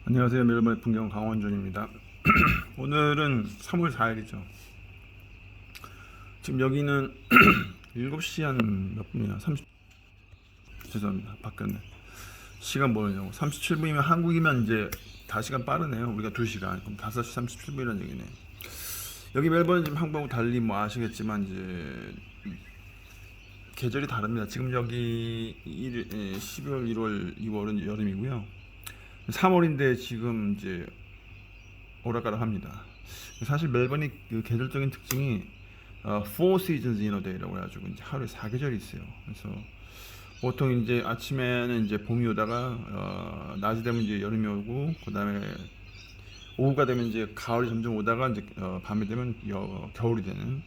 안녕하세요. 멜버른 풍경 강원준입니다. 오늘은 3월 4일이죠. 지금 여기는 7시 한 몇 분이야? 30 죄송합니다. 바뀌었네. 시간 뭐냐고. 37분이면 한국이면 이제 5시간 빠르네요. 우리가 2시간. 그럼 5시 37분이라는 얘기네. 여기 멜버른 지금 한국하고 달리 뭐 아시겠지만 이제 계절이 다릅니다. 지금 여기 12월, 1월, 2월은 여름이고요. 3월인데 지금 이제 오락가락합니다. 사실 멜번이 그 계절적인 특징이 Four Seasons in a Day라고 해가지고 이제 하루에 4계절이 있어요. 그래서 보통 이제 아침에는 이제 봄이 오다가 낮이 되면 이제 여름이 오고 그다음에 오후가 되면 이제 가을이 점점 오다가 이제 밤이 되면 겨울이 되는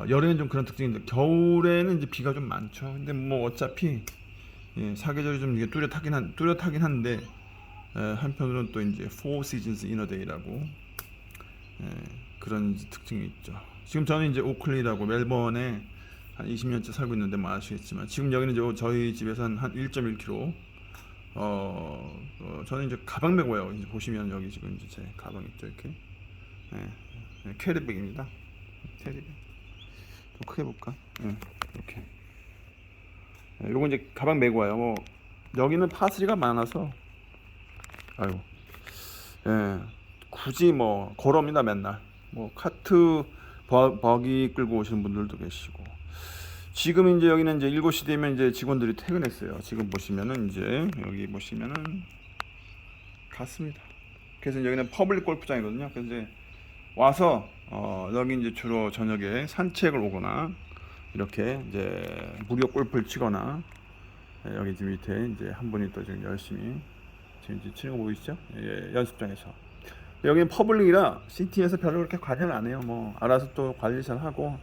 여름엔 좀 그런 특징인데 겨울에는 이제 비가 좀 많죠. 근데 뭐 어차피 사계절이 좀 이게 뚜렷하긴 한데 한편으로는 또 이제 Four Seasons in a Day라고 그런 특징이 있죠. 지금 저는 이제 오클리라고 멜번에 한 20년째 살고 있는데 뭐 아시겠지만 지금 여기는 이제 저희 집에서 한 1.1km 저는 이제 가방 메고 와요. 이제 보시면 여기 지금 이제 제 가방 있죠 이렇게 캐리백입니다. 캐리백 좀 크게 볼까? 이렇게 요거 이제 가방 메고 와요. 뭐 여기는 파스리가 많아서 아유 굳이 뭐 걸어옵니다 맨날. 뭐 카트 버기 끌고 오시는 분들도 계시고. 지금 이제 여기는 이제 7시 되면 이제 직원들이 퇴근했어요. 지금 보시면은 이제 여기 보시면은 갔습니다. 그래서 여기는 퍼블릭 골프장이거든요. 그래서 이제 와서 여기 이제 주로 저녁에 산책을 오거나 이렇게 이제 무료 골프를 치거나 여기 지금 밑에 이제 한 분이 또 지금 열심히 지금 이제 치는 거 보이시죠? 연습장에서. 여기는 퍼블릭이라 시티에서 별로 그렇게 관여를 안 해요. 뭐 알아서 또 관리 잘 하고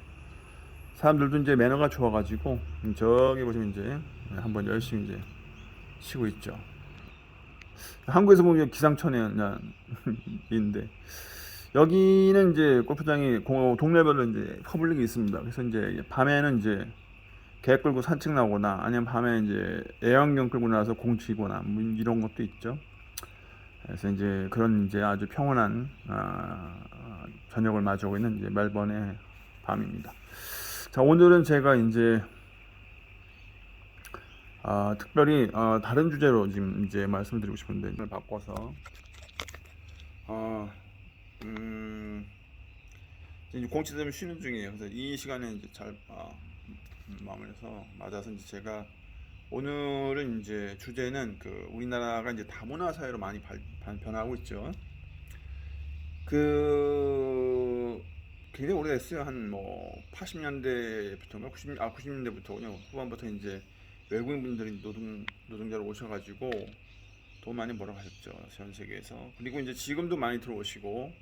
사람들도 이제 매너가 좋아가지고 저기 보시면 이제 한번 열심히 이제 치고 있죠. 한국에서 보면 기상천외인데 여기는 이제 골프장이 동네별로 이제 퍼블릭이 있습니다. 그래서 이제 밤에는 이제 개 끌고 산책 나오거나 아니면 밤에 이제 애완경 끌고 나서 공 치거나 뭐 이런 것도 있죠. 그래서 이제 그런 이제 아주 평온한 저녁을 맞이하고 있는 이제 멜번의 밤입니다. 자, 오늘은 제가 이제 특별히 다른 주제로 지금 이제 말씀드리고 싶은데 이걸 바꿔서 이제 공치 때문에 쉬는 중이에요. 그래서 이 시간에 이제 잘 마무리해서 맞아서 이제 제가 오늘은 이제 주제는 그 우리나라가 이제 다문화 사회로 많이 변하고 있죠. 그 굉장히 오래됐어요. 한 뭐 80년대부터인가 90년대부터군요. 후반부터 이제 외국인 분들이 노동자로 오셔가지고 돈 많이 벌어가셨죠. 전 세계에서. 그리고 이제 지금도 많이 들어오시고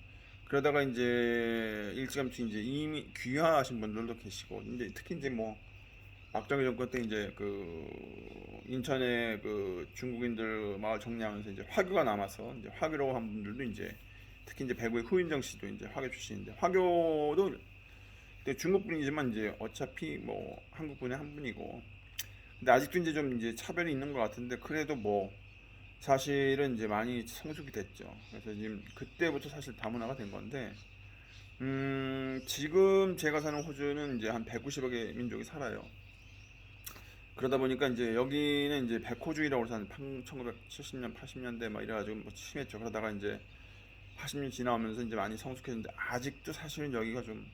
그러다가 이제 일찌감치 이제 이미 귀화하신 분들도 계시고 이제 특히 이제 뭐 박정희 정권 때 이제 그 인천에 그 중국인들 마을 정리하면서 이제 화교가 남아서 이제 화교로 한 분들도 이제 특히 이제 배구의 후인정 씨도 이제 화교 출신인데 화교도 중국 분이지만 이제 어차피 뭐 한국 분의 한 분이고 근데 아직도 이제 좀 이제 차별이 있는 것 같은데 그래도 뭐 사실은 이제 많이 성숙이 됐죠. 그래서 지금 그때부터 사실 다문화가 된 건데 지금 제가 사는 호주는 이제 한 190억의 민족이 살아요. 그러다 보니까 이제 여기는 이제 백호주의라고 해서 한 1970년, 80년대 막 이래가지고 뭐 심했죠. 그러다가 이제 80년 지나오면서 이제 많이 성숙했는데 아직도 사실은 여기가 좀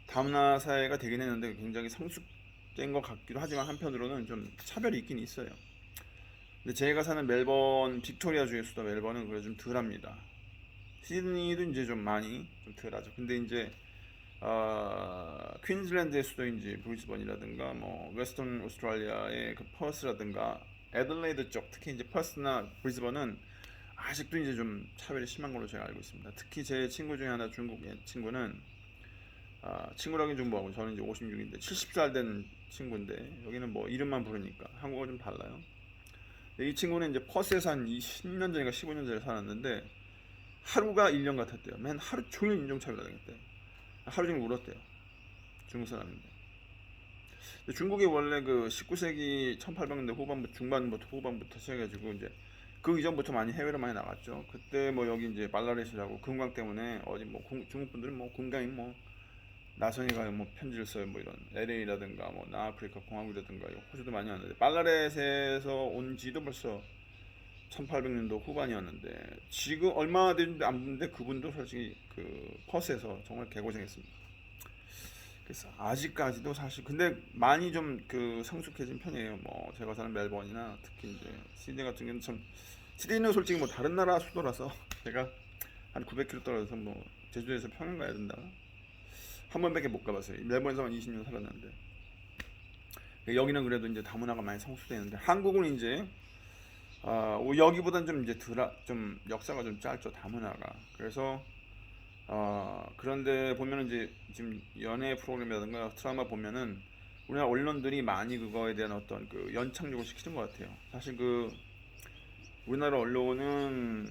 다문화 사회가 되긴 했는데 굉장히 성숙된 것 같기도 하지만 한편으로는 좀 차별이 있긴 있어요. 근데 제가 사는 멜번 빅토리아주의 수도 멜번은 그래 좀 덜합니다. 시드니도 이제 좀 많이 좀 덜하죠. 근데 이제 퀸즐랜드의 수도인지 브리즈번이라든가 뭐 웨스턴 오스트레일리아의 그 퍼스라든가 애들레이드 쪽 특히 이제 퍼스나 브리즈번은 아직도 이제 좀 차별이 심한 걸로 제가 알고 있습니다. 특히 제 친구 중에 하나 중국 친구는 친구라긴 좀 뭐하고 저는 이제 56인데 70살 된 친구인데 여기는 뭐 이름만 부르니까 한국어 좀 달라요. 이 친구는 이제 퍼스에서 한 10년 전인가 15년 전에 살았는데 하루가 1년 같았대요. 맨 하루 종일 인종차별 당했대요. 하루 종일 울었대요. 중국 사람인데. 중국이 원래 그 19세기 1800년대 후반부터 중반부터 후반부터 시작해가지고 이제 그 이전부터 많이 해외로 많이 나갔죠. 그때 뭐 여기 이제 발라레시라고 금강 때문에 어디 뭐 중국 분들은 뭐 금강이 뭐 나선이가 뭐 편지를 써요. 뭐 이런 LA라든가 뭐 남아프리카 공화국이라든가 호주도 많이 왔는데 발라렛에서 온 지도 벌써 1800년도 후반이었는데 지금 얼마 됐는데 안 붙는데 그분도 솔직히 그 퍼스에서 정말 개고생했습니다. 그래서 아직까지도 사실 근데 많이 좀 그 성숙해진 편이에요. 뭐 제가 사는 멜번이나 특히 이제 시드니 같은 경우는 참 시드니는 솔직히 뭐 다른 나라 수도라서 제가 한 900km 떨어져서 뭐 제주도에서 평양 가야 된다. 한 번밖에 못 가봤어요. 멜번에서만 20년 살았는데 여기는 그래도 이제 다문화가 많이 성숙되는데 한국은 이제 여기보다는 좀 이제 좀 역사가 좀 짧죠 다문화가. 그래서 그런데 보면은 이제 지금 연예 프로그램이라든가 드라마 보면은 우리나라 언론들이 많이 그거에 대한 어떤 그 연착륙을 시키는 것 같아요. 사실 그 우리나라 언론은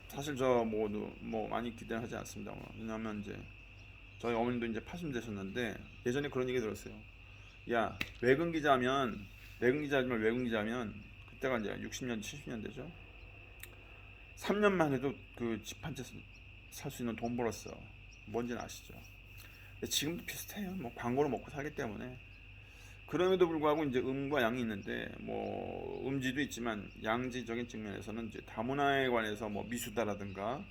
사실 저 뭐 많이 기대하지 않습니다. 왜냐하면 이제 저희 어머님도 이제 80 되셨는데 예전에 그런 얘기 들었어요. 야 외국 기자면 그때가 이제 60년 70년 되죠. 3년만 해도 그 집 한 채 살 수 있는 돈 벌었어. 뭔지는 아시죠? 지금도 비슷해요. 뭐 광고로 먹고 살기 때문에. 그럼에도 불구하고 이제 음과 양이 있는데 뭐 음지도 있지만 양지적인 측면에서는 이제 다문화에 관해서 뭐 미수다라든가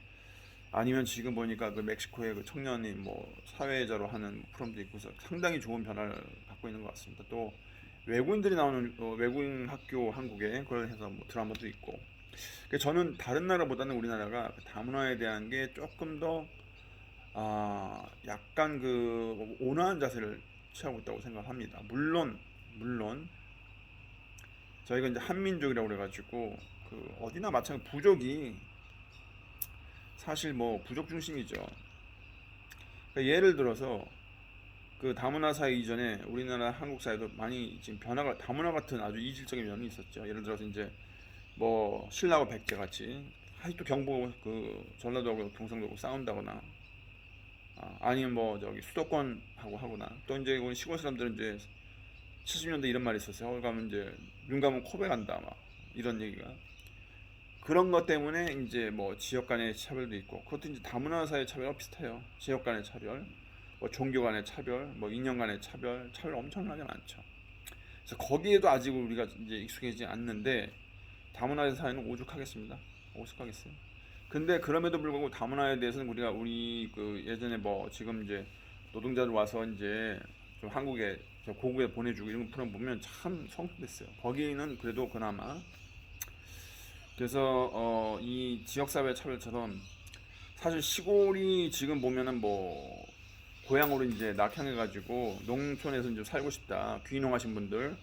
아니면 지금 보니까 그 멕시코의 그 청년이 뭐 사회자로 하는 프로그램도 있고서 상당히 좋은 변화를 갖고 있는 것 같습니다. 또 외국인들이 나오는 외국인 학교 한국에 그걸 해서 뭐 드라마도 있고. 저는 다른 나라보다는 우리나라가 그 다문화에 대한 게 조금 더 약간 그 온화한 자세를 취하고 있다고 생각합니다. 물론 저희가 이제 한민족이라고 그래가지고 그 어디나 마찬가지 부족이 사실 뭐 부족 중심이죠. 그러니까 예를 들어서 그 다문화 사회 이전에 우리나라 한국 사회도 많이 지금 변화가 다문화 같은 아주 이질적인 면이 있었죠. 예를 들어서 이제 뭐 신라하고 백제 같이 아직도 경보 그 전라도하고 경상도하고 싸운다거나 아니면 뭐 저기 수도권하고 하거나 또 이제 우리 시골 사람들은 이제 70년대 이런 말이 있었어요. 서울 가면 이제 눈 감으면 코베 간다 막 이런 얘기가 그런 것 때문에 이제 뭐 지역 간의 차별도 있고 그것도 이제 다문화 사회 차별과 비슷해요. 지역 간의 차별, 뭐 종교 간의 차별, 뭐 인연 간의 차별 엄청나게 많죠. 그래서 거기에도 아직 우리가 이제 익숙해지지 않는데 다문화 사회는 오죽하겠습니다. 오죽하겠어요. 근데 그럼에도 불구하고 다문화에 대해서는 우리 그 예전에 뭐 지금 이제 노동자들 와서 이제 좀 한국에 고국에 보내주고 이런 프로그램 보면 참 성공됐어요. 거기는 그래도 그나마 그래서 이 지역사회 차별처럼 사실 시골이 지금 보면은 뭐 고향으로 이제 낙향해가지고 농촌에서 이제 살고 싶다 귀농하신 분들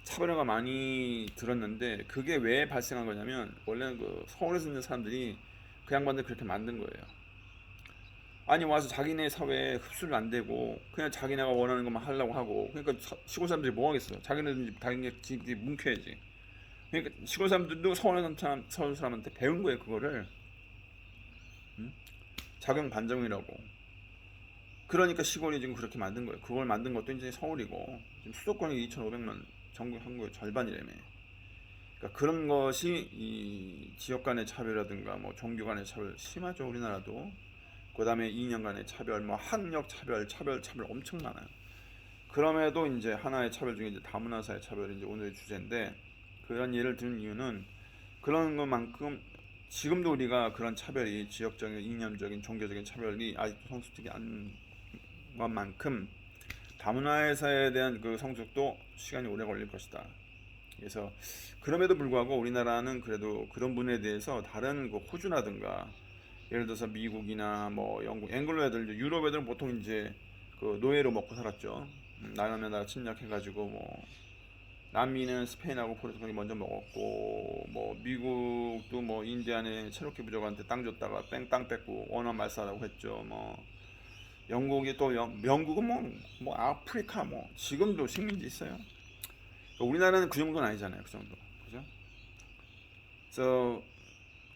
차별화가 많이 들었는데 그게 왜 발생한 거냐면 원래는 그 서울에서 있는 사람들이 그 양반들 그렇게 만든 거예요. 아니 와서 자기네 사회에 흡수를 안 되고 그냥 자기네가 원하는 것만 하려고 하고 그러니까 시골 사람들이 뭐 하겠어요. 자기네들 자기네 집이 뭉켜야지. 그러니까 시골 사람들도 서울 사람한테 배운 거예요 그거를. 응? 작용 반정이라고. 그러니까 시골이 지금 그렇게 만든 거예요. 그걸 만든 것도 이제 서울이고 지금 수도권이 2,500만 전국 한국의 절반이라며. 그러니까 그런 것이 이 지역 간의 차별이라든가 뭐 종교 간의 차별 심하죠 우리나라도. 그다음에 이념 간의 차별, 뭐 학력 차별 엄청 많아요. 그럼에도 이제 하나의 차별 중에 이제 다문화사의 차별이 이제 오늘의 주제인데 그런 예를 드는 이유는 그런 것만큼 지금도 우리가 그런 차별이 지역적인 이념적인 종교적인 차별이 아직도 성숙되지 않은 것만큼 다문화사에 대한 그 성숙도 시간이 오래 걸릴 것이다. 그래서 그럼에도 불구하고 우리나라는 그래도 그런 분에 대해서 다른 그 호주라든가 예를 들어서 미국이나 뭐 영국, 앵글로 애들, 유럽 애들은 보통 이제 그 노예로 먹고 살았죠. 나라면 나라 침략해가지고 뭐 남미는 스페인하고 포르투갈이 먼저 먹었고 뭐 미국도 뭐 인디안의 체로키 부족한테 땅 줬다가 땅 뺏고 원어 말살하고 했죠. 뭐 영국이 또 영국은 뭐 아프리카 뭐 지금도 식민지 있어요. 우리나라는 그 정도는 아니잖아요. 그 정도. 그죠? 그래서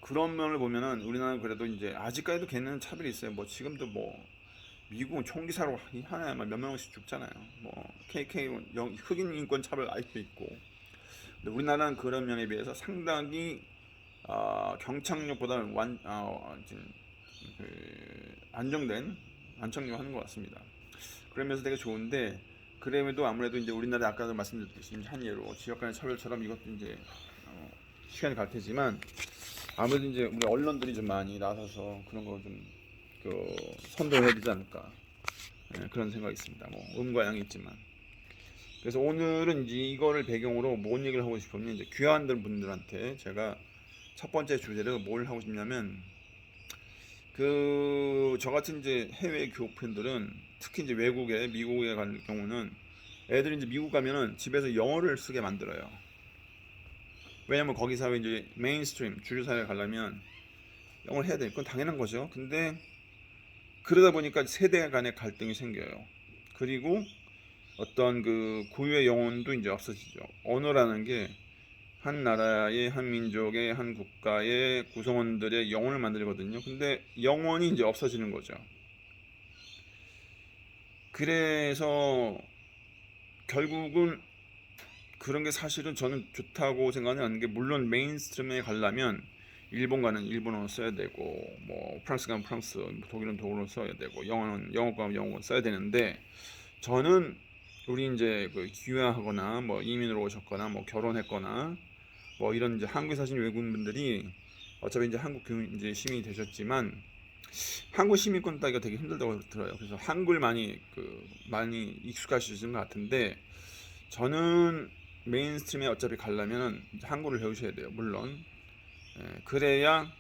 그런 면을 보면은 우리나라는 그래도 이제 아직까지도 걔는 차별이 있어요. 뭐 지금도 뭐 미국은 총기 사로 하나에만 몇 명씩 죽잖아요. 뭐 KK 흑인 인권 차별 아직도 있고 근데 우리나라는 그런 면에 비해서 상당히 경착륙보다는 안정된 안착륙 하는 것 같습니다. 그러면서 되게 좋은데 그럼에도 아무래도 이제 우리나라 아까도 말씀드렸듯이 한 예로 지역 간의 차별처럼 이것도 이제 시간이 갈 테지만 아무래도 이제 우리 언론들이 좀 많이 나서서 그런 거 좀 선도해야 되지 않을까 그런 생각이 있습니다. 뭐 음과 양이 있지만 그래서 오늘은 이제 이거를 배경으로 뭔 얘기를 하고 싶으면 이제 귀화한 분들한테 제가 첫 번째 주제를 뭘 하고 싶냐면 저 같은 이제 해외 교육팬들은 특히 이제 외국에 미국에 갈 경우는 애들이 이제 미국 가면은 집에서 영어를 쓰게 만들어요. 왜냐면 거기 사회 이제 메인스트림 주류 사회에 가려면 영어를 해야 돼. 그건 당연한 거죠. 근데 그러다 보니까 세대 간의 갈등이 생겨요. 그리고 어떤 그 고유의 영혼도 이제 없어지죠. 언어라는 게 한 나라의 한 민족의 한 국가의 구성원들의 영혼을 만들거든요. 근데 영혼이 이제 없어지는 거죠. 그래서 결국은 그런 게 사실은 저는 좋다고 생각하는 게 물론 메인스트림에 가려면 일본 가는 일본어 써야 되고 뭐 프랑스 가면 프랑스, 독일은 독일어 써야 되고 영어는 영어 가면 영어 써야 되는데 저는 우리 이제 그 귀화하거나 뭐 이민으로 오셨거나 뭐 결혼했거나 뭐 이런 이제 한국에 사시는 외국인분들이 어차피 이제 한국 이제 시민이 되셨지만 한국 시민권 따기가 되게 힘들다고 들어요. 그래서 한글 많이 익숙하시는 것 같은데 저는 메인스트림에 어차피 가려면 한글을 배우셔야 돼요. 물론 그래야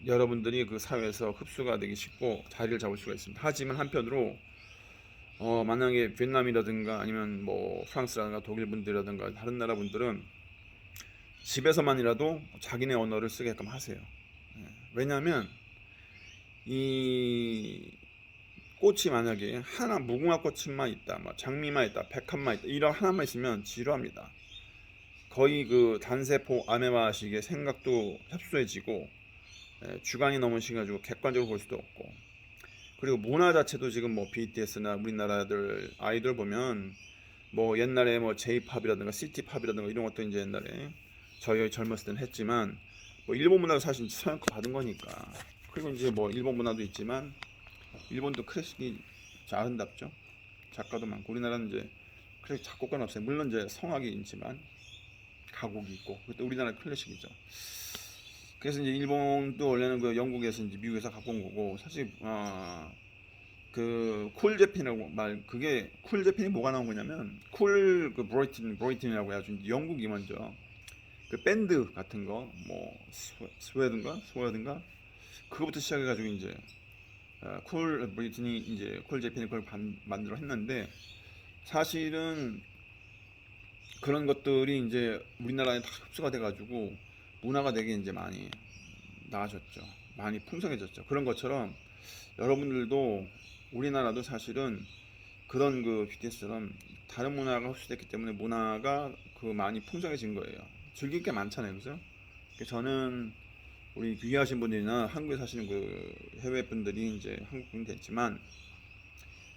여러분들이 그 사회에서 흡수가 되기 쉽고 자리를 잡을 수가 있습니다. 하지만 한편으로 만약에 베트남이라든가 아니면 뭐 프랑스라든가 독일 분들이라든가 다른 나라 분들은 집에서만이라도 자기네 언어를 쓰게끔 하세요. 왜냐하면 이 꽃이 만약에 하나 무궁화 꽃만 있다, 뭐 장미만 있다, 백합만 있다 이런 하나만 있으면 지루합니다. 거의 그 단세포 아메바식의 생각도 협소해지고 주관이 너무 심해가지고 객관적으로 볼 수도 없고 그리고 문화 자체도 지금 뭐 BTS나 우리나라들 아이돌 보면 뭐 옛날에 뭐 J-팝이라든가 시티팝이라든가 이런 것도 이제 옛날에 저희 젊었을 때는 했지만 뭐 일본 문화도 사실 서양껏 받은 거니까 그리고 이제 뭐 일본 문화도 있지만 일본도 클래식이 아름답죠. 작가도 많고 우리나라는 이제 클래식 작곡가는 없어요. 물론 이제 성악이 있지만 가곡이 있고 그것도 우리나라 클래식이죠. 그래서 이제 일본도 원래는 그 영국에서 이제 미국에서 갖고 온 거고 사실 그 쿨재팬이라고 그게 쿨재팬이 뭐가 나온 거냐면 쿨그 브로이튼이라고 해가지고 영국이 먼저 그 밴드 같은 거 뭐 스웨든가 그거부터 시작해가지고 이제 쿨 브리튼이 이제 쿨 재팬이 그걸 만들어 했는데 사실은 그런 것들이 이제 우리나라에 다 흡수가 돼가지고 문화가 되게 이제 많이 나아졌죠. 많이 풍성해졌죠. 그런 것처럼 여러분들도 우리나라도 사실은 그런 그 BTS처럼 다른 문화가 흡수됐기 때문에 문화가 그 많이 풍성해진 거예요. 즐길 게 많잖아요, 그죠? 저는 우리 귀화하신 분들이나 한국에 사시는 그 해외 분들이 이제 한국분이 됐지만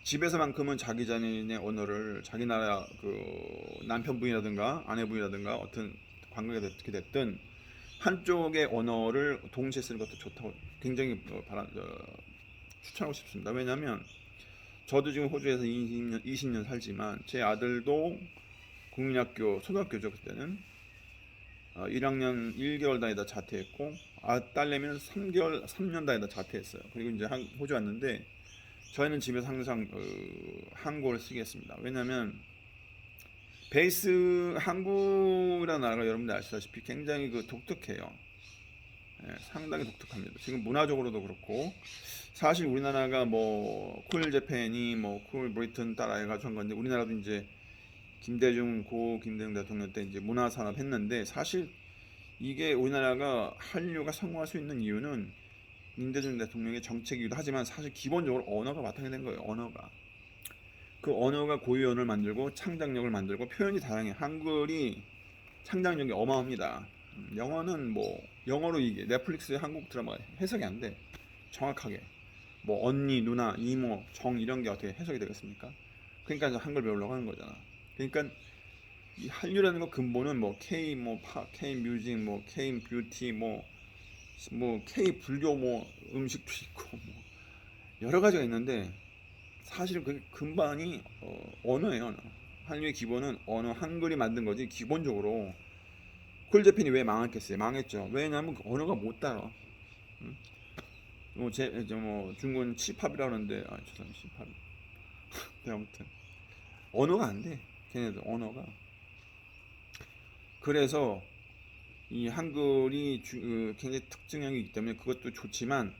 집에서만큼은 자기 자신의 언어를 자기 나라 그 남편분이라든가 아내분이라든가 어떤 관계가 됐게 됐든 한쪽의 언어를 동시에 쓰는 것도 좋다고 굉장히 추천하고 싶습니다. 왜냐하면 저도 지금 호주에서 20년 살지만 제 아들도 국민학교 초등학교죠 그때는 1학년 1개월 다니다 자퇴했고 딸내미는 3년 다니다 자퇴했어요. 그리고 이제 호주 왔는데 저희는 집에서 항상 한국어를 쓰겠습니다. 왜냐하면 베이스 한국이라는 나라가 여러분들 아시다시피 굉장히 그 독특해요. 상당히 독특합니다. 지금 문화적으로도 그렇고 사실 우리나라가 뭐 쿨 재팬이 뭐 쿨 브리튼 따라해가지고 한 건데 우리나라도 이제 김대중 대통령 때 이제 문화산업 했는데 사실 이게 우리나라가 한류가 성공할 수 있는 이유는 김대중 대통령의 정책이기도 하지만 사실 기본적으로 언어가 바탕이 된 거예요. 언어가 그 언어가 고유 언어를 만들고 창작력을 만들고 표현이 다양해. 한글이 창작력이 어마합니다. 영어는 뭐 영어로 이게 넷플릭스의 한국 드라마 해석이 안 돼. 정확하게 뭐 언니, 누나, 이모, 정 이런 게 어떻게 해석이 되겠습니까? 그러니까 이제 한글 배우려고 하는 거잖아. 그러니까 이 한류라는 거 근본은 뭐 K 뭐 K 뮤직 뭐 K 뷰티 뭐 K 불교 뭐 음식도 있고 뭐 여러 가지가 있는데 사실은 그 근반이 언어예요. 언어. 한류의 기본은 언어, 한글이 만든 거지. 기본적으로 콜제핀이 왜 망했겠어요? 망했죠. 왜냐하면 그 언어가 못 따라. 응? 뭐 중국은 치팝이라 그러는데 죄송합니다. 치팝. 네, 아무튼 언어가 안 돼. 걔네들 언어가. 그래서 이 한글이 굉장히 특징이 있기 때문에 그것도 좋지만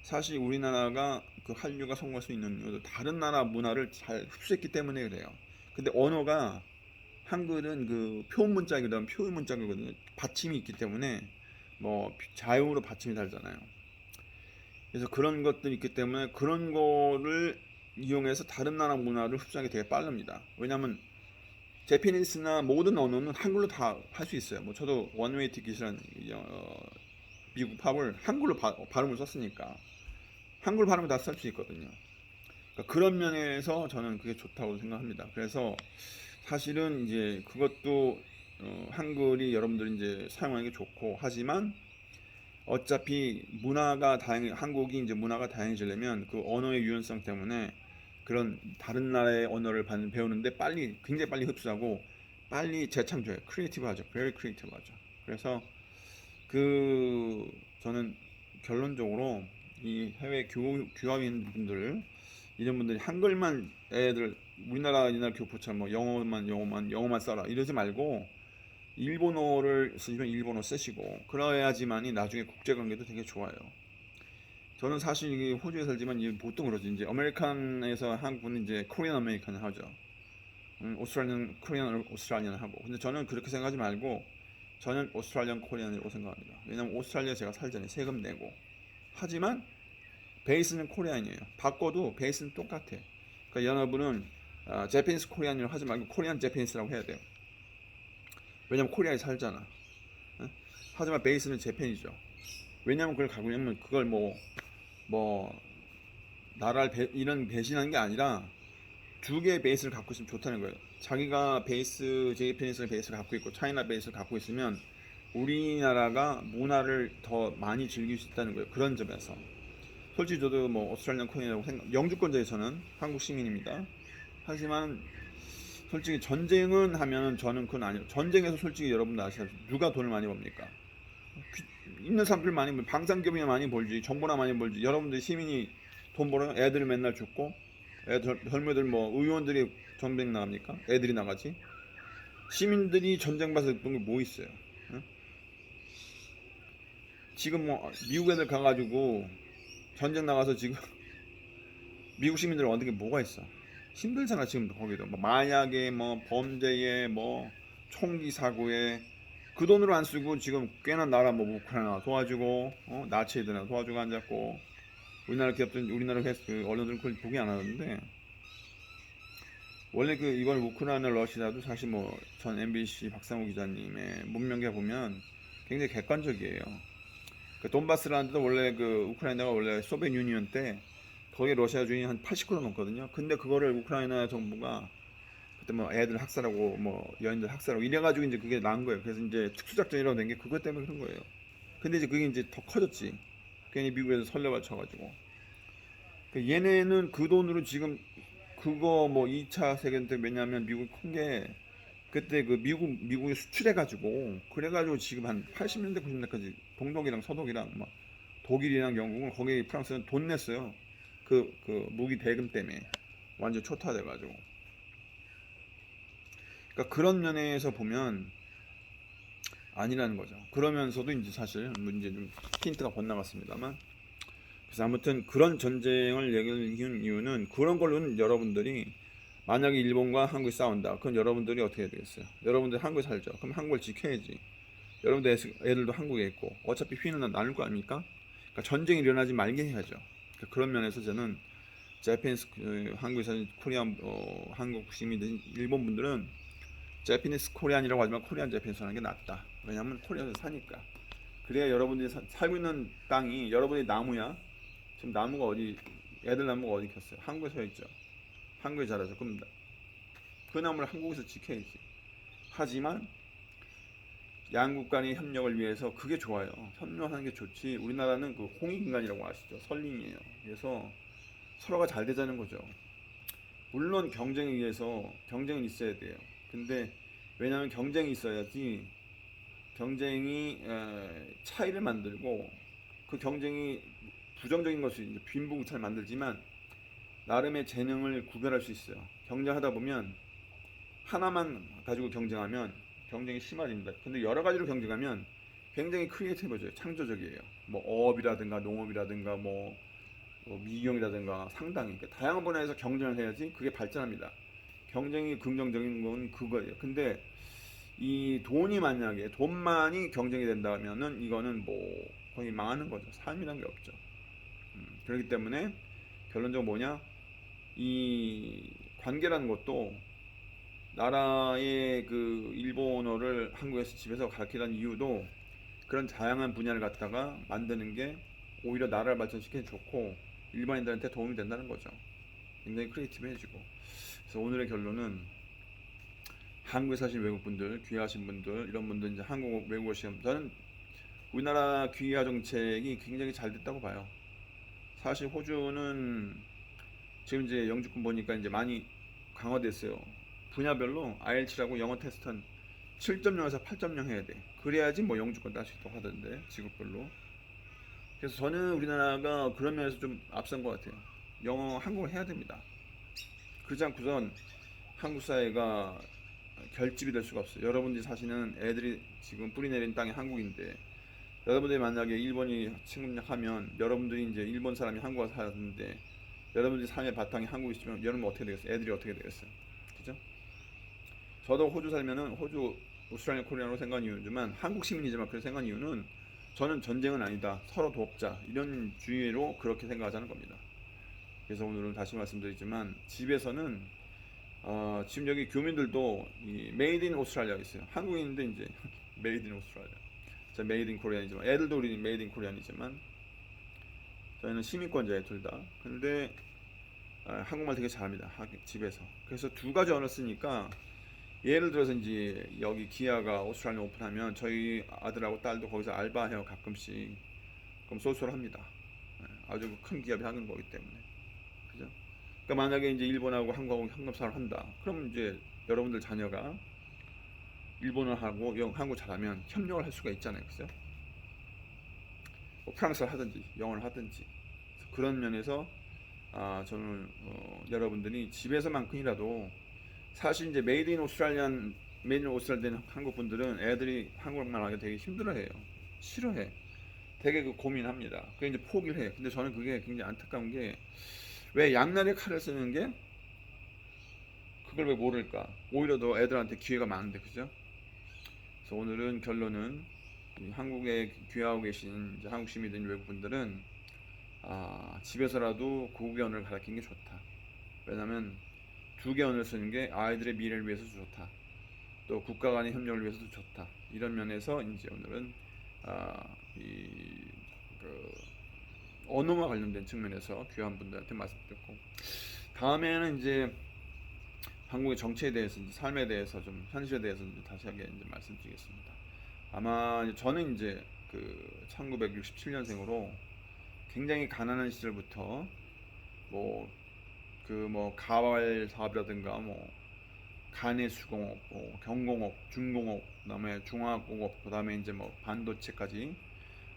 사실 우리나라가 그 한류가 성공할 수 있는 이유도 다른 나라 문화를 잘 흡수했기 때문에 그래요. 근데 언어가 한글은 그 표문자기도 하면 표문자기거든요. 받침이 있기 때문에 뭐 자음으로 받침이 다르잖아요. 그래서 그런 것들이 있기 때문에 그런 거를 이용해서 다른 나라 문화를 흡수하기 되게 빠릅니다. 왜냐하면 제피니스나 모든 언어는 한글로 다 할 수 있어요. 뭐 저도 원웨이 티켓이라는 미국 팝을 한글로 발음을 썼으니까 한글 발음을 다 쓸 수 있거든요. 그러니까 그런 면에서 저는 그게 좋다고 생각합니다. 그래서 사실은 이제 그것도 한글이 여러분들이 이제 사용하는 게 좋고 하지만 어차피 한국이 이제 문화가 다양해지려면 그 언어의 유연성 때문에 그런 다른 나라의 언어를 배우는데 굉장히 빨리 흡수하고 빨리 재창조해요. 크리에이티브하죠. very 크리에이티브하죠. 그래서 저는 결론적으로 이 해외 교환인 분들 이런 분들이 한글만 우리나라 교포처럼 뭐 영어만 써라 이러지 말고 일본어를 쓰시면 일본어 쓰시고 그래야지만이 나중에 국제관계도 되게 좋아요. 저는 사실 이게 호주에 살지만 보통 그러지. 이제 아메리칸에서 한국은 이제 코리안 아메리칸 하죠. 오스트랄리안 코리안 오스트랄리안 하고. 근데 저는 그렇게 생각하지 말고 저는 오스트랄리안 코리안이라고 생각합니다. 왜냐면 오스트랄리아 제가 살잖아요. 세금 내고. 하지만 베이스는 코리안이에요. 바꿔도 베이스는 똑같아. 그러니까 여러분은 제페니스 코리안이라고 하지 말고 코리안 제페니스라고 해야 돼요. 왜냐면 코리아에 살잖아. 어? 하지만 베이스는 재팬이죠. 왜냐면 그걸 갖고 있냐면 그걸 뭐 나라를 이런 배신하는 게 아니라 두 개의 베이스를 갖고 있으면 좋다는 거예요. 자기가 제이페니스 베이스를 갖고 있고 차이나 베이스를 갖고 있으면 우리나라가 문화를 더 많이 즐길 수 있다는 거예요. 그런 점에서 솔직히 저도 뭐 오스트랄리안 코인이라고 영주권자에서는 한국 시민입니다. 하지만 솔직히 전쟁은 하면은 저는 그건 아니에요. 전쟁에서 솔직히 여러분들 아시다시피 누가 돈을 많이 법니까? 있는 사람들 많이 벌, 방산기업이 많이 벌지, 정부나 많이 벌지. 여러분들 시민이 돈 벌어요? 애들 맨날 죽고, 젊은이들 뭐 의원들이 전쟁 나갑니까? 애들이 나가지. 시민들이 전쟁 봐서 본 게 뭐 있어요? 응? 지금 뭐 미국 애들 가가지고 전쟁 나가서 지금 미국 시민들 얻은 게 뭐가 있어? 힘들잖아 지금 거기도 뭐 마약에 뭐 범죄에 뭐 총기 사고에 그 돈으로 안 쓰고 지금 꽤나 나라 뭐 우크라이나 도와주고 나치 애들이나 도와주고 앉았고 우리나라 기업들 우리나라 그 언론들은 그걸 보기 안 하는데 원래 이번 우크라이나 러시아도 사실 뭐 전 MBC 박상우 기자님의 문명계 보면 굉장히 객관적이에요. 그 돈바스라는 데도 원래 우크라이나가 원래 소비에트 유니언 때 거기에 러시아 주인이 한 80% 넘거든요. 근데 그거를 우크라이나 정부가 그때 뭐 애들 학살하고 뭐 여인들 학살하고 이래가지고 이제 그게 나은 거예요. 그래서 이제 특수작전이라고 된 게 그것 때문에 그런 거예요. 근데 이제 그게 이제 더 커졌지. 괜히 미국에서 설레발 쳐가지고. 얘네는 그 돈으로 지금 그거 뭐 2차 세계대전 때 왜냐면 미국이 큰 게 그때 미국이 수출해가지고 그래가지고 지금 한 80년대 90년대까지 동독이랑 서독이랑 막 독일이랑 영국은 거기 프랑스는 돈 냈어요. 무기 대금 때문에 완전 초토화돼가지고. 그러니까 그런 면에서 보면 아니라는 거죠. 그러면서도 이제 사실 이제 좀 힌트가 번나갔습니다만. 그래서 아무튼 그런 전쟁을 얘기한 이유는 그런 걸로는 여러분들이 만약에 일본과 한국이 싸운다. 그럼 여러분들이 어떻게 해야 되겠어요? 여러분들 한국에 살죠. 그럼 한국을 지켜야지. 여러분들 애들도 한국에 있고 어차피 휘는 나눌 거 아닙니까? 그러니까 전쟁이 일어나지 말게 해야죠. 그러니까 그런 면에서 저는 제페니스 한국에 사는 코리안 한국 시민들 일본 분들은 제페니스 코리안이라고 하지만 코리안 제페니스 하는 게 낫다. 왜냐하면 코리아에서 사니까. 그래야 여러분들이 살고 있는 땅이 여러분의 나무야. 지금 나무가 애들 나무가 어디 켰어요? 한국에 서 있죠. 한국에 자라서 그럼 그 나무를 한국에서 지켜야지. 하지만 양국 간의 협력을 위해서 그게 좋아요. 협력하는 게 좋지. 우리나라는 그 홍익인간이라고 아시죠? 설림이에요. 그래서 서로가 잘 되자는 거죠. 물론 경쟁에 의해서 경쟁은 있어야 돼요. 근데 왜냐하면 경쟁이 있어야지 경쟁이 차이를 만들고 그 경쟁이 부정적인 것을 이제 빈부격차를 만들지만 나름의 재능을 구별할 수 있어요. 경쟁하다 보면 하나만 가지고 경쟁하면 경쟁이 심해집니다. 근데 여러 가지로 경쟁하면 굉장히 크리에이티브해져요. 창조적이에요. 뭐 어업이라든가 농업이라든가 뭐 미용이라든가 상당히 그러니까 다양한 분야에서 경쟁을 해야지 그게 발전합니다. 경쟁이 긍정적인 건 그거예요. 근데 이 돈이 만약에 돈만이 경쟁이 된다면은 이거는 뭐 거의 망하는 거죠. 삶이라는 게 없죠. 그렇기 때문에 결론적으로 뭐냐? 이 관계라는 것도 나라의 그 일본어를 한국에서 집에서 가르치라는 이유도 그런 다양한 분야를 갖다가 만드는 게 오히려 나라를 발전시키기 좋고 일반인들한테 도움이 된다는 거죠. 굉장히 크리에이티브해지고. 그래서 오늘의 결론은 한국에 사신 외국분들, 귀화하신 분들, 이런 분들 이제 한국 외국어 시험 저는 우리나라 귀화 정책이 굉장히 잘 됐다고 봐요. 사실 호주는 지금 이제 영주권 보니까 이제 많이 강화됐어요. 분야별로 IELTS라고 영어 테스트는 7.0에서 8.0 해야 돼. 그래야지 뭐 영주권 딸 수 있다고 하던데 직업별로. 그래서 저는 우리나라가 그런 면에서 좀 앞선 것 같아요. 영어 한국어 해야 됩니다. 그렇지 않고선 한국 사회가 결집이 될 수가 없어요. 여러분들이 사시는 애들이 지금 뿌리 내린 땅이 한국인데 여러분들이 만약에 일본이 침략하면 여러분들이 이제 일본 사람이 한국 와서 살았는데 여러분들이 삶의 바탕이 한국이시면 여러분 어떻게 되겠어요? 애들이 어떻게 되겠어요? 그죠? 저도 호주 살면은 호주 오스트레일리아 코리아로 생각한 이유지만 한국 시민이지만 그렇게 생각한 이유는 저는 전쟁은 아니다. 서로 돕자. 이런 주의로 그렇게 생각하자는 겁니다. 그래서 오늘은 다시 말씀드리지만 집에서는 지금 여기 교민들도 이 메이드 인 오스트레일리아가 있어요. 한국인인데 이제 메이드 인 오스트레일리아. 저 메이드 인 코리안이지만 애들도 우리 메이드 인 코리안이지만 저희는 시민권자예요, 둘 다. 근데 한국말 되게 잘합니다. 집에서. 그래서 두 가지 언어 쓰니까 예를 들어서 이제 여기 기아가 오스트레일리아 오픈하면 저희 아들하고 딸도 거기서 알바해요, 가끔씩. 그럼 쏠쏠합니다. 아주 큰 기업이 하는 거기 때문에. 그죠? 그러니까 만약에 이제 일본하고 한국하고 협력사를 한다. 그럼 이제 여러분들 자녀가 일본어하고 한국 잘하면 협력을 할 수가 있잖아요. 그죠? 뭐 프랑스를 하든지 영어를 하든지 그런 면에서 저는 여러분들이 집에서만큼이라도 사실 이제 메이드 인 오스트레일리안 메이드 인 오스트레일리안 한국 분들은 애들이 한국말 하기 되게 힘들어해요. 싫어해. 되게 그 고민합니다. 그게 이제 포기를 해요. 근데 저는 그게 굉장히 안타까운 게 왜 양날의 칼을 쓰는 게 그걸 왜 모를까? 오히려 더 애들한테 기회가 많은데 그죠? 그래서 오늘은 결론은 한국에 귀화하고 계신 이제 한국 시민들 외국분들은 집에서라도 고국의 언어를 가르치는 게 좋다. 왜냐하면 두 개 언어를 쓰는 게 아이들의 미래를 위해서도 좋다. 또 국가 간의 협력을 위해서도 좋다. 이런 면에서 이제 오늘은 언어와 관련된 측면에서 귀화한 분들한테 말씀드렸고 다음에는 이제 한국의 정치에 대해서 이제 삶에 대해서 좀 현실에 대해서 이제 다시 한번 이제 말씀드리겠습니다. 아마 저는 이제 그 1967년생으로 굉장히 가난한 시절부터 뭐 가발 사업이라든가 뭐 간의 수공업, 경공업, 중공업, 그다음에 중화공업, 그다음에 이제 뭐 반도체까지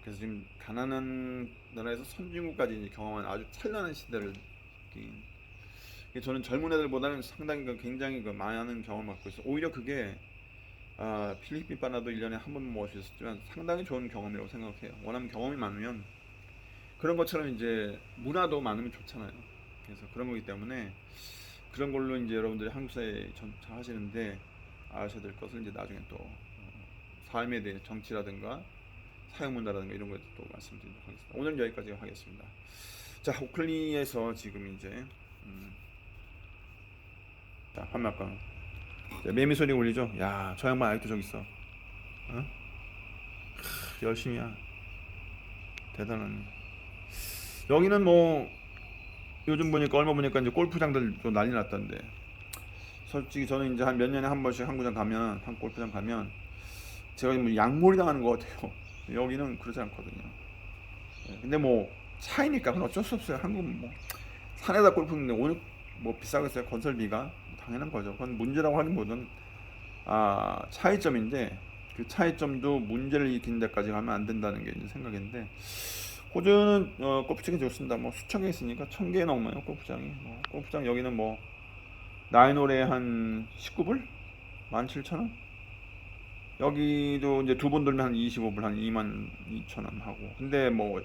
그래서 지금 가난한 나라에서 선진국까지 이제 경험한 아주 찬란한 시대를 느낀. 저는 젊은 애들보다는 상당히 굉장히 많은 경험을 갖고 있어. 오히려 그게 필리핀 바나도 1년에 한 번 모을 수 있었지만 상당히 좋은 경험이라고 생각해요. 워낙 경험이 많으면 그런 것처럼 이제 문화도 많으면 좋잖아요. 그래서 그런 거기 때문에 그런 걸로 이제 여러분들이 한국 사회에 전차하시는데 아셔야 될 것을 이제 나중에 또 삶에 대해 정치라든가 사회 문화라든가 이런 것도 또 말씀드리도록 하겠습니다. 오늘 여기까지 하겠습니다. 자, 오클리에서 지금 이제 자, 판매권 매미 소리 울리죠? 야, 저 양반 아직도 저기 있어. 어? 열심히야. 대단하네. 여기는 뭐 요즘 보니까 얼마 보니까 이제 골프장들 좀 난리 났던데 솔직히 저는 이제 한 몇 년에 한 번씩 한구장 가면, 한 골프장 가면 제가 뭐 양몰이 당하는 것 같아요. 여기는 그러지 않거든요. 근데 뭐 차이니까 그건 어쩔 수 없어요. 한국은 뭐 산에다 골프인데 오늘 뭐 비싸겠어요. 건설비가 당연한 거죠. 그건 문제라고 하기보다는 차이점인데 그 차이점도 문제를 일으키는 데까지 가면 안 된다는 게 이제 생각인데 호주는 골프장이 좋습니다. 뭐 수천 개 있으니까 1,000개 넘어요 골프장이. 뭐 골프장 여기는 뭐 나인홀에 한 19불? 17,000원? 여기도 이제 두 번 돌면 한 25불, 한 22,000원 하고. 근데 뭐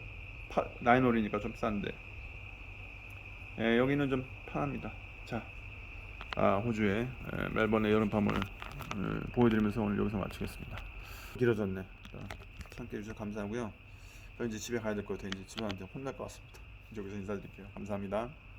나인홀이니까 좀 싼데. 예, 여기는 좀 편합니다. 자, 호주의 멜번의 여름밤을 보여드리면서 오늘 여기서 마치겠습니다. 길어졌네. 함께 해주셔서 감사하고요. 저 이제 집에 가야 될 것 같아요. 이제 집안한테 혼날 것 같습니다. 이제 여기서 인사드릴게요. 감사합니다.